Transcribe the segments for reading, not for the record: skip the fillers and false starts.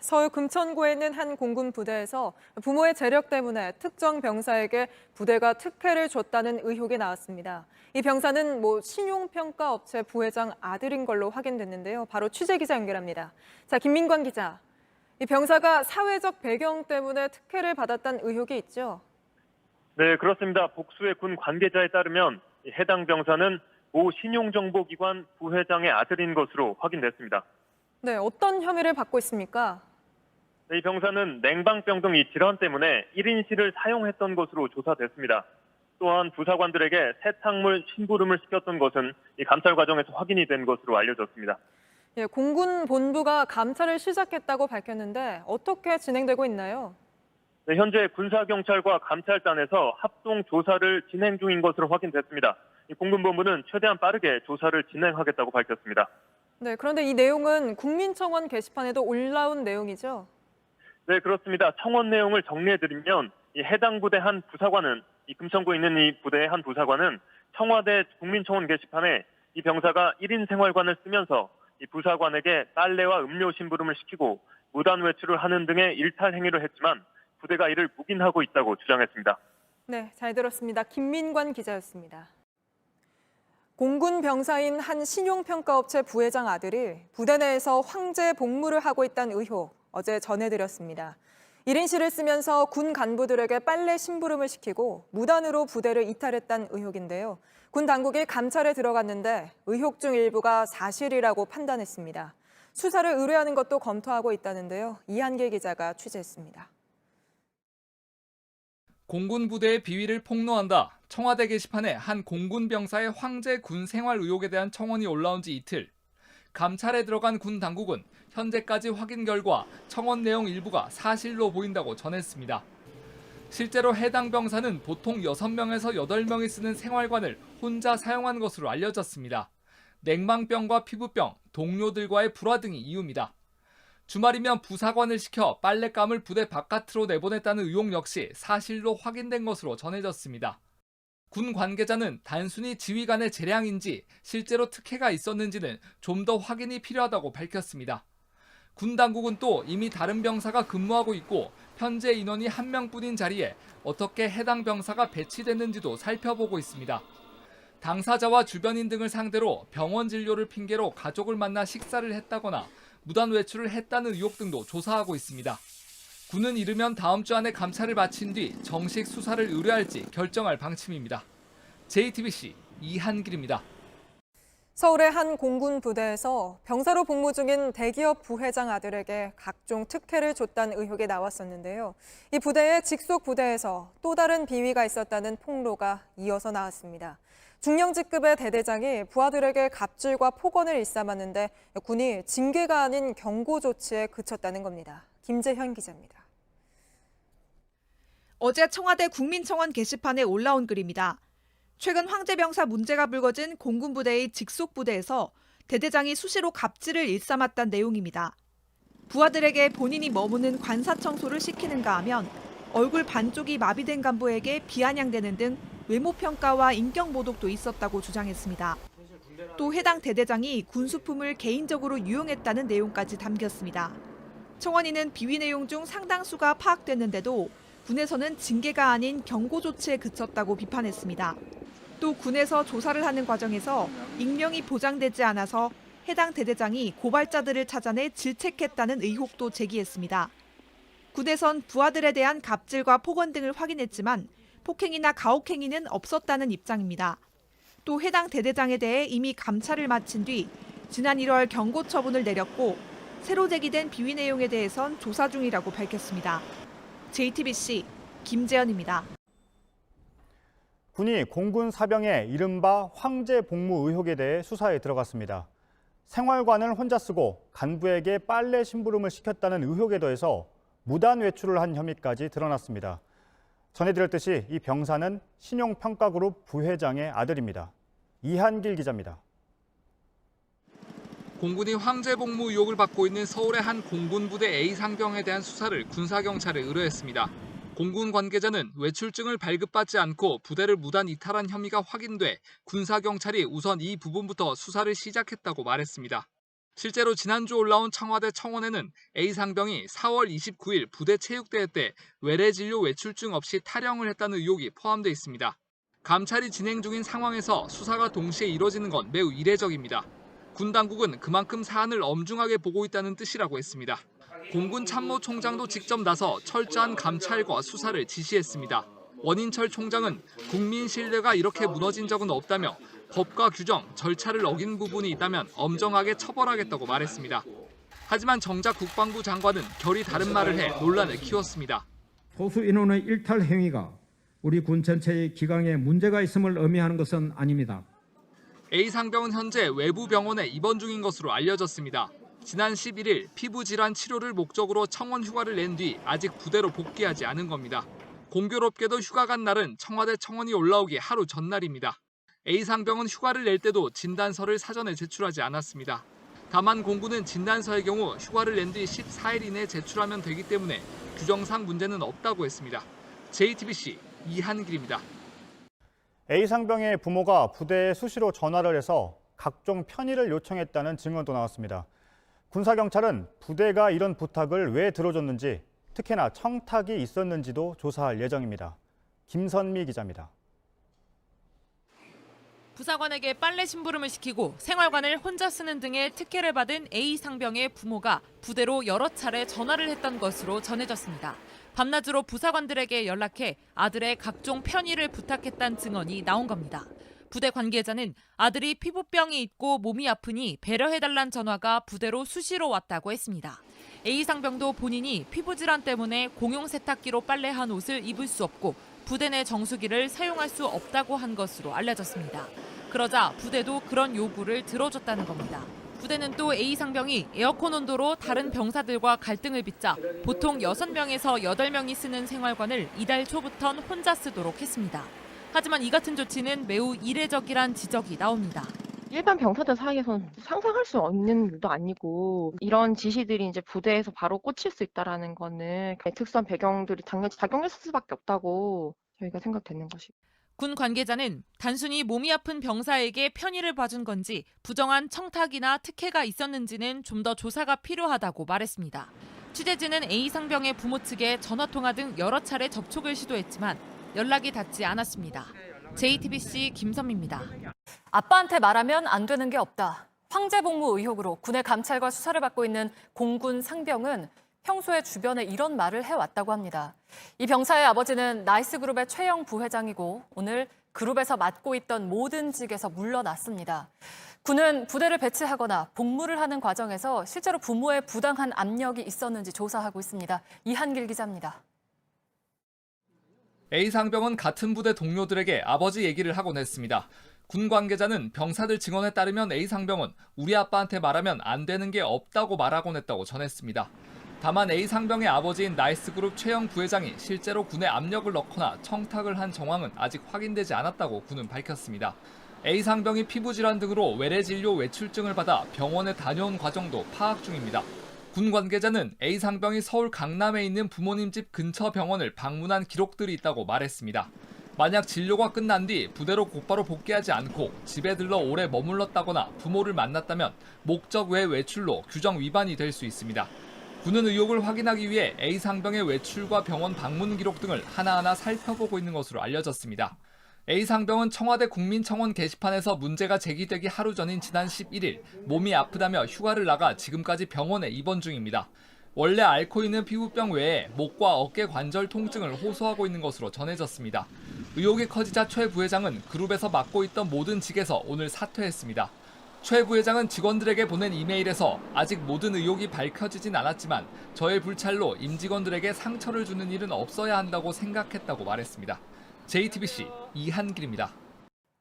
서울 금천구에 있는 한 공군 부대에서 부모의 재력 때문에 특정 병사에게 부대가 특혜를 줬다는 의혹이 나왔습니다. 이 병사는 신용평가 업체 부회장 아들인 걸로 확인됐는데요. 바로 취재 기자 연결합니다. 자, 김민관 기자. 이 병사가 사회적 배경 때문에 특혜를 받았다는 의혹이 있죠? 네, 그렇습니다. 복수의 군 관계자에 따르면 해당 병사는 모 신용정보기관 부회장의 아들인 것으로 확인됐습니다. 네, 어떤 혐의를 받고 있습니까? 이 병사는 냉방병 등 이 질환 때문에 1인실을 사용했던 것으로 조사됐습니다. 또한 부사관들에게 세탁물 심부름을 시켰던 것은 이 감찰 과정에서 확인이 된 것으로 알려졌습니다. 예, 공군 본부가 감찰을 시작했다고 밝혔는데 어떻게 진행되고 있나요? 네, 현재 군사경찰과 감찰단에서 합동 조사를 진행 중인 것으로 확인됐습니다. 이 공군본부는 최대한 빠르게 조사를 진행하겠다고 밝혔습니다. 네, 그런데 이 내용은 국민청원 게시판에도 올라온 내용이죠? 네, 그렇습니다. 청원 내용을 정리해드리면 이 해당 부대 한 부사관은 이 금천구에 있는 이 부대의 한 부사관은 청와대 국민청원 게시판에 이 병사가 1인 생활관을 쓰면서 이 부사관에게 빨래와 음료 심부름을 시키고 무단 외출을 하는 등의 일탈 행위를 했지만 부대가 이를 묵인하고 있다고 주장했습니다. 네, 잘 들었습니다. 김민관 기자였습니다. 공군 병사인 한 신용평가업체 부회장 아들이 부대 내에서 황제 복무를 하고 있다는 의혹 어제 전해드렸습니다. 1인실을 쓰면서 군 간부들에게 빨래 심부름을 시키고 무단으로 부대를 이탈했다는 의혹인데요. 군 당국이 감찰에 들어갔는데 의혹 중 일부가 사실이라고 판단했습니다. 수사를 의뢰하는 것도 검토하고 있다는데요. 이한길 기자가 취재했습니다. 공군 부대의 비위를 폭로한다. 청와대 게시판에 한 공군 병사의 황제 군 생활 의혹에 대한 청원이 올라온 지 이틀. 감찰에 들어간 군 당국은 현재까지 확인 결과 청원 내용 일부가 사실로 보인다고 전했습니다. 실제로 해당 병사는 보통 6명에서 8명이 쓰는 생활관을 혼자 사용한 것으로 알려졌습니다. 냉방병과 피부병, 동료들과의 불화 등이 이유입니다. 주말이면 부사관을 시켜 빨랫감을 부대 바깥으로 내보냈다는 의혹 역시 사실로 확인된 것으로 전해졌습니다. 군 관계자는 단순히 지휘관의 재량인지 실제로 특혜가 있었는지는 좀 더 확인이 필요하다고 밝혔습니다. 군 당국은 또 이미 다른 병사가 근무하고 있고 현재 인원이 1명뿐인 자리에 어떻게 해당 병사가 배치됐는지도 살펴보고 있습니다. 당사자와 주변인 등을 상대로 병원 진료를 핑계로 가족을 만나 식사를 했다거나 무단 외출을 했다는 의혹 등도 조사하고 있습니다. 군은 이르면 다음 주 안에 감찰을 마친 뒤 정식 수사를 의뢰할지 결정할 방침입니다. JTBC 이한길입니다. 서울의 한 공군 부대에서 병사로 복무 중인 대기업 부회장 아들에게 각종 특혜를 줬다는 의혹이 나왔었는데요. 이 부대의 직속 부대에서 또 다른 비위가 있었다는 폭로가 이어서 나왔습니다. 중령직급의 대대장이 부하들에게 갑질과 폭언을 일삼았는데 군이 징계가 아닌 경고 조치에 그쳤다는 겁니다. 김재현 기자입니다. 어제 청와대 국민청원 게시판에 올라온 글입니다. 최근 황제병사 문제가 불거진 공군부대의 직속부대에서 대대장이 수시로 갑질을 일삼았다는 내용입니다. 부하들에게 본인이 머무는 관사청소를 시키는가 하면 얼굴 반쪽이 마비된 간부에게 비아냥대는 등 외모평가와 인격모독도 있었다고 주장했습니다. 또 해당 대대장이 군수품을 개인적으로 유용했다는 내용까지 담겼습니다. 청원인은 비위 내용 중 상당수가 파악됐는데도 군에서는 징계가 아닌 경고 조치에 그쳤다고 비판했습니다. 또 군에서 조사를 하는 과정에서 익명이 보장되지 않아서 해당 대대장이 고발자들을 찾아내 질책했다는 의혹도 제기했습니다. 군에선 부하들에 대한 갑질과 폭언 등을 확인했지만 폭행이나 가혹행위는 없었다는 입장입니다. 또 해당 대대장에 대해 이미 감찰을 마친 뒤 지난 1월 경고 처분을 내렸고 새로 제기된 비위 내용에 대해선 조사 중이라고 밝혔습니다. JTBC 김재현입니다. 군이 공군 사병의 이른바 황제 복무 의혹에 대해 수사에 들어갔습니다. 생활관을 혼자 쓰고 간부에게 빨래 심부름을 시켰다는 의혹에 더해서 무단 외출을 한 혐의까지 드러났습니다. 전해드렸듯이 이 병사는 신용평가그룹 부회장의 아들입니다. 이한길 기자입니다. 공군이 황제 복무 의혹을 받고 있는 서울의 한 공군 부대 A 상병에 대한 수사를 군사경찰에 의뢰했습니다. 공군 관계자는 외출증을 발급받지 않고 부대를 무단 이탈한 혐의가 확인돼 군사경찰이 우선 이 부분부터 수사를 시작했다고 말했습니다. 실제로 지난주 올라온 청와대 청원에는 A 상병이 4월 29일 부대 체육대회 때 외래 진료 외출증 없이 탈영을 했다는 의혹이 포함돼 있습니다. 감찰이 진행 중인 상황에서 수사가 동시에 이뤄지는 건 매우 이례적입니다. 군 당국은 그만큼 사안을 엄중하게 보고 있다는 뜻이라고 했습니다. 공군 참모총장도 직접 나서 철저한 감찰과 수사를 지시했습니다. 원인철 총장은 국민 신뢰가 이렇게 무너진 적은 없다며 법과 규정, 절차를 어긴 부분이 있다면 엄정하게 처벌하겠다고 말했습니다. 하지만 정작 국방부 장관은 결이 다른 말을 해 논란을 키웠습니다. 소수 인원의 일탈 행위가 우리 군 전체의 기강에 문제가 있음을 의미하는 것은 아닙니다. A 상병은 현재 외부 병원에 입원 중인 것으로 알려졌습니다. 지난 11일 피부 질환 치료를 목적으로 청원 휴가를 낸 뒤 아직 부대로 복귀하지 않은 겁니다. 공교롭게도 휴가 간 날은 청와대 청원이 올라오기 하루 전날입니다. A 상병은 휴가를 낼 때도 진단서를 사전에 제출하지 않았습니다. 다만 공군은 진단서의 경우 휴가를 낸 뒤 14일 이내 제출하면 되기 때문에 규정상 문제는 없다고 했습니다. JTBC 이한길입니다. A 상병의 부모가 부대에 수시로 전화를 해서 각종 편의를 요청했다는 증언도 나왔습니다. 군사경찰은 부대가 이런 부탁을 왜 들어줬는지, 특히나 청탁이 있었는지도 조사할 예정입니다. 김선미 기자입니다. 부사관에게 빨래 심부름을 시키고 생활관을 혼자 쓰는 등의 특혜를 받은 A 상병의 부모가 부대로 여러 차례 전화를 했던 것으로 전해졌습니다. 밤낮으로 부사관들에게 연락해 아들의 각종 편의를 부탁했다는 증언이 나온 겁니다. 부대 관계자는 아들이 피부병이 있고 몸이 아프니 배려해달란 전화가 부대로 수시로 왔다고 했습니다. A 상병도 본인이 피부질환 때문에 공용 세탁기로 빨래한 옷을 입을 수 없고 부대 내 정수기를 사용할 수 없다고 한 것으로 알려졌습니다. 그러자 부대도 그런 요구를 들어줬다는 겁니다. 부대는 또 A 상병이 에어컨 온도로 다른 병사들과 갈등을 빚자 보통 6명에서 8명이 쓰는 생활관을 이달 초부턴 혼자 쓰도록 했습니다. 하지만 이 같은 조치는 매우 이례적이란 지적이 나옵니다. 일반 병사들 사이에서는 상상할 수 없는 일도 아니고 이런 지시들이 이제 부대에서 바로 꽂힐 수 있다라는 거는 특수한 배경들이 당연히 작용했을 수밖에 없다고 저희가 생각되는 것이고. 군 관계자는 단순히 몸이 아픈 병사에게 편의를 봐준 건지 부정한 청탁이나 특혜가 있었는지는 좀 더 조사가 필요하다고 말했습니다. 취재진은 A 상병의 부모 측에 전화통화 등 여러 차례 접촉을 시도했지만 연락이 닿지 않았습니다. JTBC 김선미입니다. 아빠한테 말하면 안 되는 게 없다. 황제 복무 의혹으로 군의 감찰과 수사를 받고 있는 공군 상병은 평소에 주변에 이런 말을 해왔다고 합니다. 이 병사의 아버지는 나이스그룹의 최영 부회장이고 오늘 그룹에서 맡고 있던 모든 직에서 물러났습니다. 군은 부대를 배치하거나 복무를 하는 과정에서 실제로 부모의 부당한 압력이 있었는지 조사하고 있습니다. 이한길 기자입니다. A 상병은 같은 부대 동료들에게 아버지 얘기를 하곤 했습니다. 군 관계자는 병사들 증언에 따르면 A 상병은 우리 아빠한테 말하면 안 되는 게 없다고 말하곤 했다고 전했습니다. 다만 A 상병의 아버지인 나이스그룹 최영 부회장이 실제로 군에 압력을 넣거나 청탁을 한 정황은 아직 확인되지 않았다고 군은 밝혔습니다. A 상병이 피부질환 등으로 외래 진료 외출증을 받아 병원에 다녀온 과정도 파악 중입니다. 군 관계자는 A 상병이 서울 강남에 있는 부모님 집 근처 병원을 방문한 기록들이 있다고 말했습니다. 만약 진료가 끝난 뒤 부대로 곧바로 복귀하지 않고 집에 들러 오래 머물렀다거나 부모를 만났다면 목적 외 외출로 규정 위반이 될 수 있습니다. 군은 의혹을 확인하기 위해 A 상병의 외출과 병원 방문 기록 등을 하나하나 살펴보고 있는 것으로 알려졌습니다. A 상병은 청와대 국민청원 게시판에서 문제가 제기되기 하루 전인 지난 11일 몸이 아프다며 휴가를 나가 지금까지 병원에 입원 중입니다. 원래 앓고 있는 피부병 외에 목과 어깨 관절 통증을 호소하고 있는 것으로 전해졌습니다. 의혹이 커지자 최 부회장은 그룹에서 맡고 있던 모든 직에서 오늘 사퇴했습니다. 최 부회장은 직원들에게 보낸 이메일에서 아직 모든 의혹이 밝혀지진 않았지만 저의 불찰로 임직원들에게 상처를 주는 일은 없어야 한다고 생각했다고 말했습니다. JTBC 이한길입니다.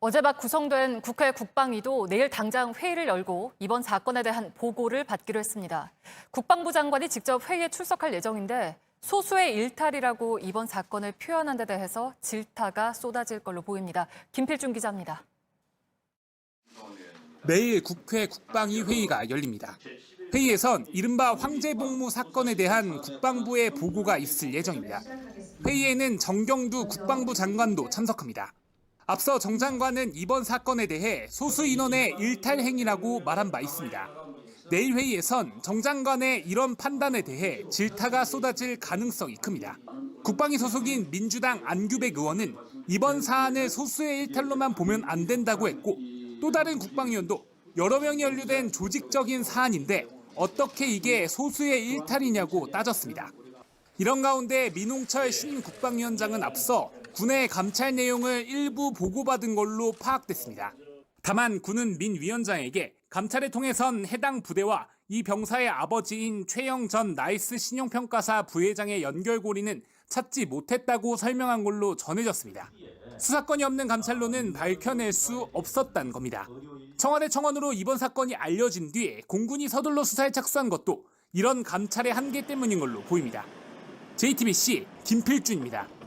어제 막 구성된 국회 국방위도 내일 당장 회의를 열고 이번 사건에 대한 보고를 받기로 했습니다. 국방부 장관이 직접 회의에 출석할 예정인데 소수의 일탈이라고 이번 사건을 표현한 데 대해서 질타가 쏟아질 걸로 보입니다. 김필중 기자입니다. 매일 국회 국방위 회의가 열립니다. 회의에선 이른바 황제복무 사건에 대한 국방부의 보고가 있을 예정입니다. 회의에는 정경두 국방부 장관도 참석합니다. 앞서 정 장관은 이번 사건에 대해 소수 인원의 일탈 행위라고 말한 바 있습니다. 내일 회의에선 정 장관의 이런 판단에 대해 질타가 쏟아질 가능성이 큽니다. 국방위 소속인 민주당 안규백 의원은 이번 사안을 소수의 일탈로만 보면 안 된다고 했고, 또 다른 국방위원도 여러 명이 연루된 조직적인 사안인데 어떻게 이게 소수의 일탈이냐고 따졌습니다. 이런 가운데 민홍철 신국방위원장은 앞서 군의 감찰 내용을 일부 보고받은 걸로 파악됐습니다. 다만 군은 민 위원장에게 감찰을 통해선 해당 부대와 이 병사의 아버지인 최영 전 나이스 신용평가사 부회장의 연결고리는 찾지 못했다고 설명한 걸로 전해졌습니다. 수사권이 없는 감찰로는 밝혀낼 수 없었다는 겁니다. 청와대 청원으로 이번 사건이 알려진 뒤에 공군이 서둘러 수사에 착수한 것도 이런 감찰의 한계 때문인 걸로 보입니다. JTBC 김필준입니다.